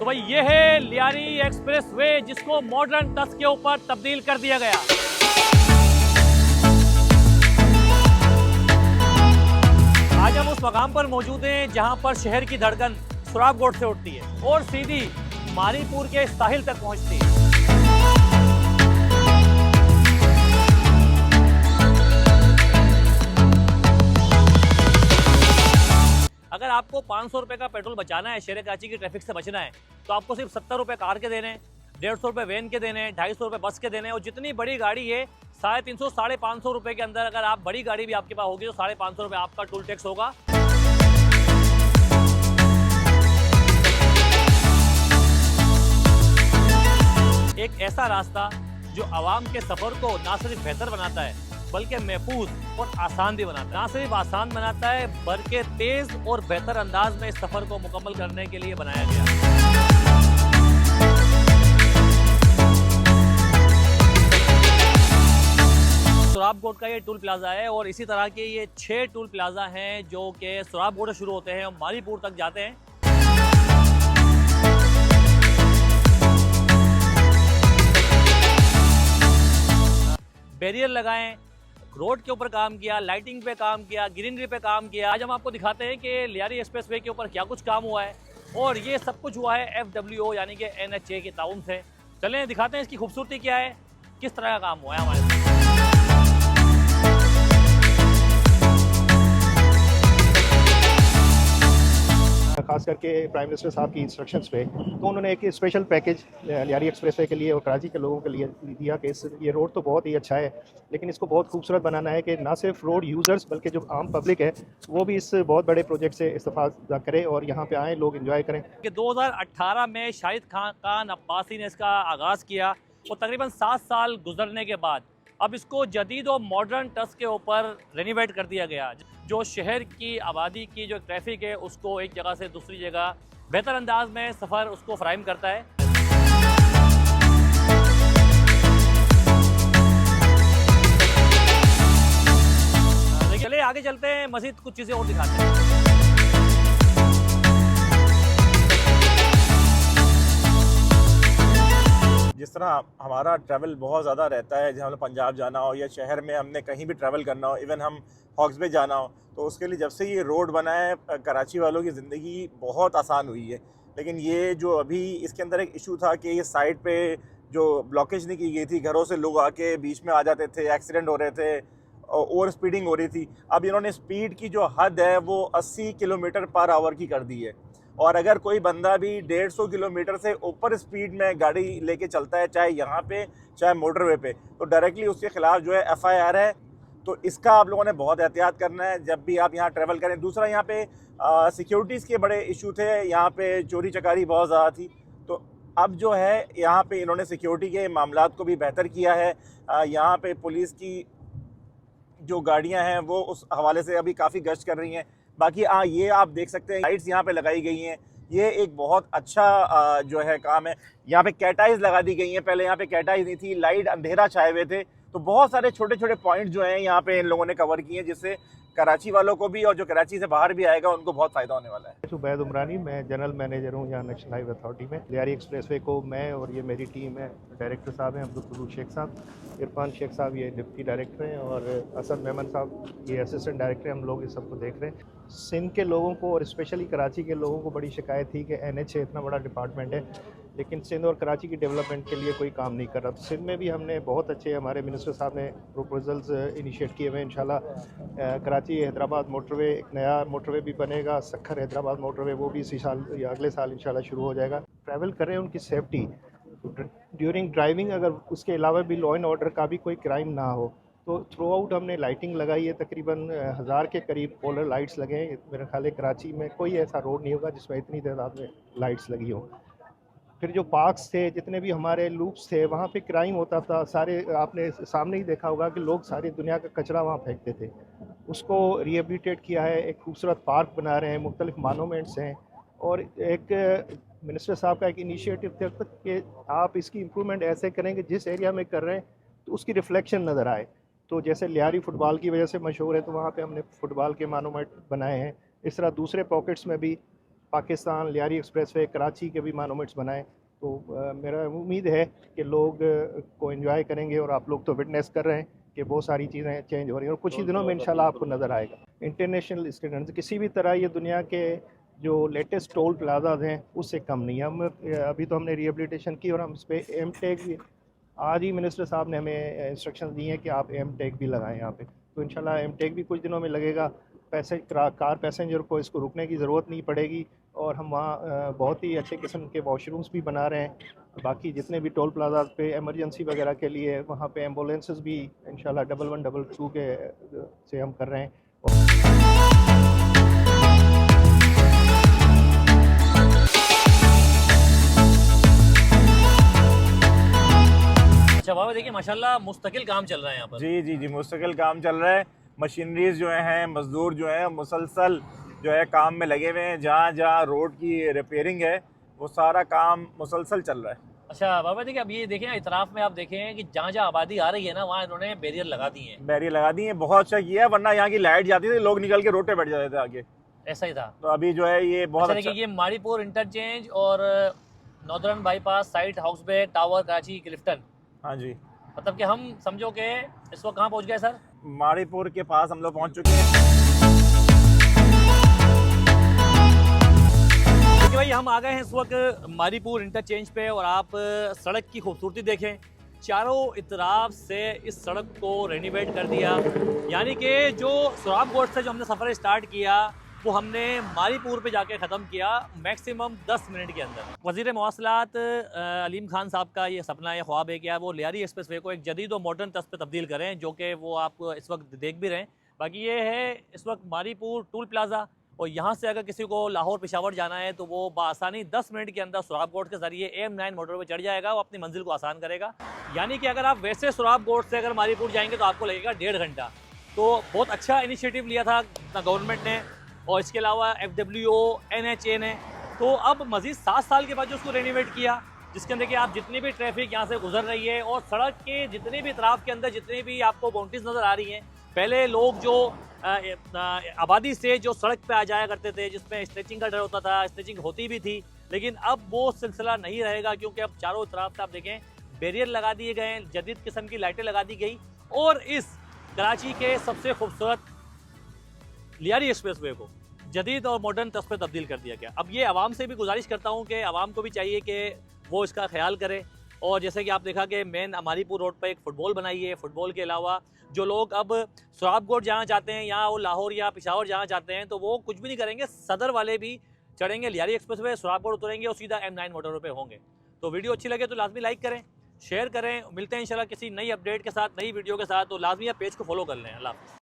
तो भाई ये है लियारी एक्सप्रेस वे, जिसको मॉडर्न टच के ऊपर तब्दील कर दिया गया। आज हम उस मकाम पर मौजूद हैं जहां पर शहर की धड़कन सुराबगोट से उठती है और सीधी मारीपुर के साहिल तक पहुंचती है। अगर आपको 500 रुपए का पेट्रोल बचाना है, शहर कराची की ट्रैफिक से बचना है, तो आपको सिर्फ 70 रुपए कार के देने हैं, 150 रुपए वैन के देने हैं, 250 रुपए बस के देने हैं। और जितनी बड़ी गाड़ी है 350 550 रुपए के अंदर अगर आप बड़ी गाड़ी भी आपके पास होगी तो 550 रुपए आपका टोल टैक्स होगा। एक ऐसा रास्ता जो आवाम के सफर को ना सिर्फ बेहतर बनाता है बल्कि महफूज और आसान भी बनाता है। ना सिर्फ आसान बनाता है बल्कि तेज और बेहतर अंदाज में इस सफर को मुकम्मल करने के लिए बनाया गया। सुराबगोट का ये टोल प्लाजा है और इसी तरह के ये 6 टोल प्लाजा हैं जो कि सुराबगोट से शुरू होते हैं और मारीपुर तक जाते हैं। बैरियर लगाएं, रोड के ऊपर काम किया, लाइटिंग पे काम किया, ग्रीनरी पे काम किया। आज हम आपको दिखाते हैं कि लियारी एक्सप्रेस वे के ऊपर क्या कुछ काम हुआ है और ये सब कुछ हुआ है FWO यानी कि NHA के ताउन से। चलें दिखाते हैं इसकी खूबसूरती क्या है, किस तरह का काम हुआ है हमारे साथ। खास करके प्राइम मिनिस्टर साहब की इंस्ट्रक्शंस पे तो उन्होंने एक स्पेशल पैकेज लियारी एक्सप्रेसवे के लिए और कराची के लोगों के लिए दिया कि ये रोड तो बहुत ही अच्छा है लेकिन इसको बहुत खूबसूरत बनाना है कि ना सिर्फ रोड यूज़र्स बल्कि जो आम पब्लिक है वो भी इस बहुत बड़े प्रोजेक्ट से इस्तेफादा करे और यहाँ पे आएँ, लोग एंजॉय करें। कि 2018 में शाहिद खान अब्बासी ने इसका आगाज़ किया और तकरीबन 7 साल गुजरने के बाद अब इसको जदीद और मॉडर्न टच के ऊपर रेनोवेट कर दिया गया, जो शहर की आबादी की जो ट्रैफिक है उसको एक जगह से दूसरी जगह बेहतर अंदाज में सफ़र उसको फराहम करता है। चलिए आगे चलते हैं, मज़ीद कुछ चीज़ें और दिखाते हैं। जिस तरह हमारा ट्रैवल बहुत ज़्यादा रहता है, जहाँ हमें पंजाब जाना हो या शहर में हमने कहीं भी ट्रैवल करना हो, इवन हम हॉक्स बे जाना हो, तो उसके लिए जब से ये रोड बना है कराची वालों की ज़िंदगी बहुत आसान हुई है। लेकिन ये जो अभी इसके अंदर एक इशू था कि ये साइड पे जो ब्लॉकेज नहीं की गई थी, घरों से लोग आके बीच में आ जाते थे, एक्सीडेंट हो रहे थे, ओवर स्पीडिंग हो रही थी। अब इन्होंने स्पीड की जो हद है वो 80 किलोमीटर पर आवर की कर दी है और अगर कोई बंदा भी 150 किलोमीटर से ऊपर स्पीड में गाड़ी लेके चलता है, चाहे यहाँ पे चाहे मोटरवे पे, तो डायरेक्टली उसके खिलाफ जो है FIR है। तो इसका आप लोगों ने बहुत एहतियात करना है जब भी आप यहाँ ट्रैवल करें। दूसरा, यहाँ पे सिक्योरिटीज़ के बड़े इशू थे, यहाँ पे चोरी चकारी बहुत ज़्यादा थी, तो अब जो है यहाँ पे इन्होंने सिक्योरिटी के मामलात को भी बेहतर किया है। यहाँ पे पुलिस की जो गाड़ियाँ हैं वो उस हवाले से अभी काफ़ी गश्त कर रही हैं। बाकी ये आप देख सकते हैं लाइट्स यहाँ पे लगाई गई हैं, ये एक बहुत अच्छा जो है काम है। यहाँ पे कैटाइज लगा दी गई हैं, पहले यहाँ पे कैटाइज नहीं थी, लाइट अंधेरा छाए हुए थे, तो बहुत सारे छोटे छोटे पॉइंट जो हैं यहाँ पे इन लोगों ने कवर किए हैं जिससे कराची वालों को भी और जो कराची से बाहर भी आएगा उनको बहुत फ़ायदा होने वाला है। जुबैद उमरानी, मैं जनरल मैनेजर हूँ यहाँ नेशनल हाईवे अथॉरिटी में। लियारी एक्सप्रेसवे को मैं और ये मेरी टीम है, डायरेक्टर साहब हैं अब्दुल शेख साहब, इरफान शेख साहब ये डिप्टी डायरेक्टर हैं और असद मेमन साहब ये असिस्टेंट डायरेक्टर हैं। हम लोग इस सबको देख रहे हैं। सिंध के लोगों को और स्पेशली कराची के लोगों को बड़ी शिकायत थी कि NHA इतना बड़ा डिपार्टमेंट है लेकिन सिंध और कराची की डेवलपमेंट के लिए कोई काम नहीं कर रहा। तो सिंध में भी हमने बहुत अच्छे, हमारे मिनिस्टर साहब ने प्रोपोजल्स इनिशिएट किए हुए। इंशाल्लाह कराची हैदराबाद मोटरवे, एक नया मोटरवे भी बनेगा, सक्खर हैदराबाद मोटरवे, वो भी इसी साल या अगले साल इंशाल्लाह शुरू हो जाएगा। ट्रैवल करें उनकी सेफ्टी ड्यूरिंग ड्राइविंग, अगर उसके अलावा भी लॉ एंड ऑर्डर का भी कोई क्राइम ना हो तो थ्रू आउट हमने लाइटिंग लगाई है। तकरीबन 1000 के करीब पोलर लाइट्स लगे हैं। मेरे ख्याल है कराची में कोई ऐसा रोड नहीं होगा जिसमें इतनी तादाद में लाइट्स लगी हो। फिर जो पार्क्स थे, जितने भी हमारे लूप्स थे, वहाँ पे क्राइम होता था, सारे आपने सामने ही देखा होगा कि लोग सारी दुनिया का कचरा वहाँ फेंकते थे, उसको रिहेबिलिटेट किया है, एक खूबसूरत पार्क बना रहे हैं, मुख्तलिफ मोनूमेंट्स हैं और एक मिनिस्टर साहब का एक इनिशिएटिव था कि आप इसकी इम्प्रूवमेंट ऐसे करें कि जिस एरिया में कर रहे हैं तो उसकी रिफ्लेक्शन नज़र आए। तो जैसे लियारी फुटबॉल की वजह से मशहूर है तो वहाँ पे हमने फुटबॉल के मोनूमेंट बनाए हैं। इस तरह दूसरे पॉकेट्स में भी पाकिस्तान लियारी एक्सप्रेसवे कराची के भी मोनूमेंट्स बनाए। तो मेरा उम्मीद है कि लोग को एंजॉय करेंगे, और आप लोग तो विटनेस कर रहे हैं कि बहुत सारी चीज़ें चेंज हो रही हैं, और कुछ ही दिनों में इंशाल्लाह आपको नज़र आएगा। इंटरनेशनल स्टैंडर्ड्स किसी भी तरह ये दुनिया के जो लेटेस्ट टोल प्लाजाज हैं उससे कम नहीं है। हम अभी तो हमने रिहेबिलिटेशन की, और हम इस पर एम टैग भी, आज ही मिनिस्टर साहब ने हमें इंस्ट्रक्शंस दी हैं कि आप एम टैग भी लगाएं यहाँ पे। तो इंशाल्लाह एम टैग भी कुछ दिनों में लगेगा। कार पैसेंजर को इसको रुकने की ज़रूरत नहीं पड़ेगी, और हम वहाँ बहुत ही अच्छे किस्म के वॉशरूम्स भी बना रहे हैं। बाकी जितने भी टोल प्लाजा पे इमरजेंसी वगैरह के लिए वहाँ पे एम्बुलेंसेस भी इंशाल्लाह 1112 के से हम कर रहे हैं। अच्छा बाबा, देखिए माशाल्लाह मुस्तकिल काम चल रहा है यहाँ पर। जी, मुस्तकिल काम चल रहा है। मशीनरीज जो हैं, मजदूर जो हैं, मुसलसल जो है काम में लगे हुए हैं। जहाँ जहाँ रोड की रिपेयरिंग है वो सारा काम मुसलसल चल रहा है। अच्छा बाबा, देखिए अब ये देखें इतराफ़ में, आप देखें कि जहाँ जहाँ आबादी आ रही है ना, वहाँ इन्होंने बैरियर लगा दिए हैं। बैरियर लगा दिए हैं, बहुत अच्छा किया है, वरना यहाँ की लाइट जाती थी, लोग निकल के रोड पे बैठ जाते थे आगे। ऐसा ही था। तो अभी जो है ये बहुत अच्छा, देखिए ये मारीपुर इंटरचेंज और नॉर्दर्न बाईपास साइट, हाउस बे टावर, कराची क्लिफ्टन। हाँ जी, मतलब कि हम समझो कि इस वक्त कहाँ पहुँच गए सर? मारीपुर के पास हम लोग पहुँच चुके हैं। देखिए भाई, हम आ गए हैं इस वक्त मारीपुर इंटरचेंज पे, और आप सड़क की खूबसूरती देखें। चारों इतराफ से इस सड़क को रेनोवेट कर दिया। यानी कि जो सुराब गोट से जो हमने सफ़र स्टार्ट किया वो हमने मारीपुर पे जाके ख़त्म किया मैक्सिमम 10 मिनट के अंदर। वज़ीर मवासलात अलीम खान साहब का ये सपना है, ख्वाब है कि वो लियारी एक्सप्रेस वे को एक जदीद और मॉडर्न तर्ज पे तब्दील करें, जो कि वो आप इस वक्त देख भी रहे हैं। बाकी ये है इस वक्त मारीपुर टूल प्लाज़ा, और यहाँ से अगर किसी को लाहौर पेशावर जाना है तो वो बआसानी 10 मिनट के अंदर सुराब गोट के ज़रिए AM9 मोटरवे चढ़ जाएगा, वो अपनी मंजिल को आसान करेगा। यानी कि अगर आप वैसे सुराब गोट से अगर मारीपुर जाएंगे तो आपको लगेगा 1.5 घंटा। तो बहुत अच्छा इनिशिएटिव लिया था गवर्नमेंट ने, और इसके अलावा FWO, NHA ने। तो अब मज़ीद 7 साल के बाद जो उसको रेनोवेट किया, जिसके अंदर कि आप जितनी भी ट्रैफिक यहाँ से गुजर रही है, और सड़क के जितने भी इतराफ़ के अंदर जितनी भी आपको बाउंड्रीज नज़र आ रही हैं, पहले लोग जो आबादी से जो सड़क पे आ जाया करते थे, जिसमें स्ट्रेचिंग का डर होता था, स्ट्रेचिंग होती भी थी, लेकिन अब वो सिलसिला नहीं रहेगा, क्योंकि अब चारों तरफ से आप देखें बैरियर लगा दिए गए हैं, जदीद किस्म की लाइटें लगा दी गई, और इस कराची के सबसे खूबसूरत लियारी एक्सप्रेसवे को जदीद और मॉडर्न तर्ज पे तब्दील कर दिया गया। अब ये आवाम से भी गुजारिश करता हूँ कि आवाम को भी चाहिए कि वो इसका ख्याल करे। और जैसे कि आप देखा कि मेन मारीपुर रोड पर एक फ़ुटबॉल बनाई है। फ़ुटबॉल के अलावा जो लोग अब सुराब गोट जाना चाहते हैं, या वो लाहौर या पेशावर जाना चाहते हैं, तो वो कुछ भी नहीं करेंगे, सदर वाले भी चढ़ेंगे लियारी एक्सप्रेसवे, सुराब गोट उतरेंगे और सीधा M9 मोटरवे पे होंगे। तो वीडियो अच्छी लगे तो लाजमी लाइक करें, शेयर करें। मिलते हैं इंशाल्लाह किसी नई अपडेट के साथ, नई वीडियो के साथ। तो लाजमी आप पेज को फॉलो कर लें। अल्लाह हाफ़िज़।